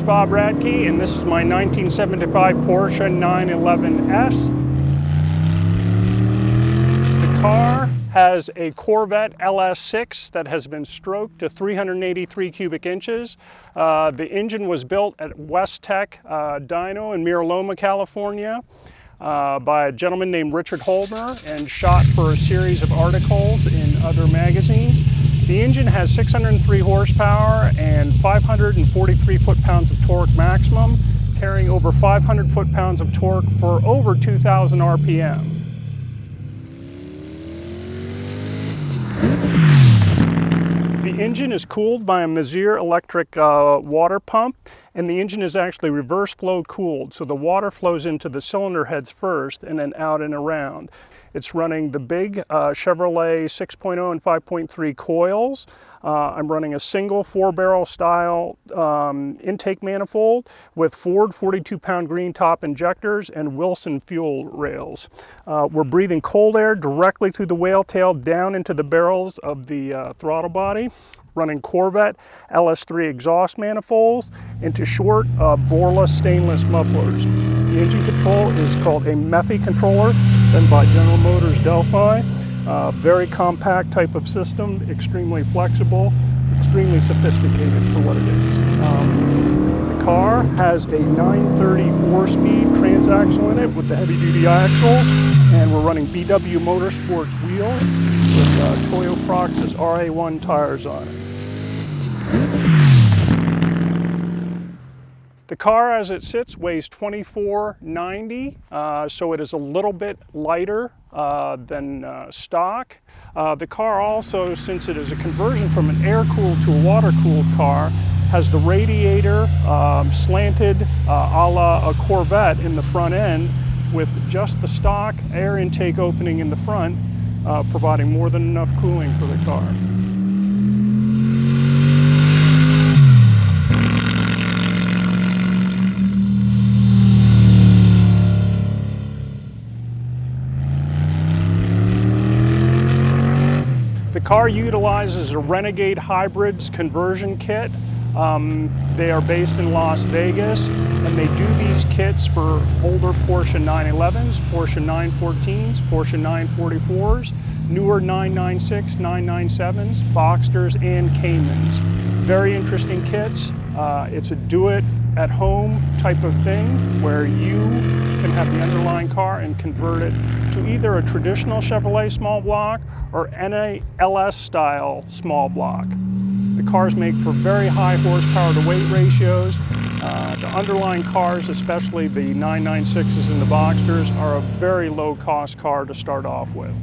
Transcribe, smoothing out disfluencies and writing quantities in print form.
Bob Radke, and this is my 1975 Porsche 911S. The car has a Corvette LS6 that has been stroked to 383 cubic inches. The engine was built at Westech Dyno in Mira Loma, California, by a gentleman named Richard Holmer, and shot for a series of articles in other magazines. The engine has 603 horsepower and 543 foot-pounds of torque maximum, carrying over 500 foot-pounds of torque for over 2,000 RPM. The engine is cooled by a Mazir electric water pump, and the engine is actually reverse flow cooled, so the water flows into the cylinder heads first and then out and around. It's running the big Chevrolet 6.0 and 5.3 coils. I'm running a single 4-barrel style intake manifold with Ford 42-pound green top injectors and Wilson fuel rails. We're breathing cold air directly through the whale tail down into the barrels of the throttle body. Running Corvette LS3 exhaust manifolds into short boreless stainless mufflers. The engine control is called a Mephi controller, done by General Motors Delphi. Very compact type of system, extremely flexible, extremely sophisticated for what it is. The car has a 930 4-speed transaxle in it with the heavy-duty axles, and we're running BW Motorsports wheels with Toyo Proxys RA1 tires on it. The car as it sits weighs 2490, so it is a little bit lighter than stock. The car also, since it is a conversion from an air-cooled to a water-cooled car, has the radiator slanted a la a Corvette in the front end, with just the stock air intake opening in the front, providing more than enough cooling for the car. The car utilizes a Renegade Hybrids conversion kit. They are based in Las Vegas, and they do these kits for older Porsche 911s, Porsche 914s, Porsche 944s, newer 996, 997s, Boxsters, and Caymans. Very interesting kits. It's a do-it-at-home type of thing where you can have the underlying car and convert it to either a traditional Chevrolet small block or NALS style small block. The cars make for very high horsepower to weight ratios. The underlying cars, especially the 996s and the Boxsters, are a very low cost car to start off with.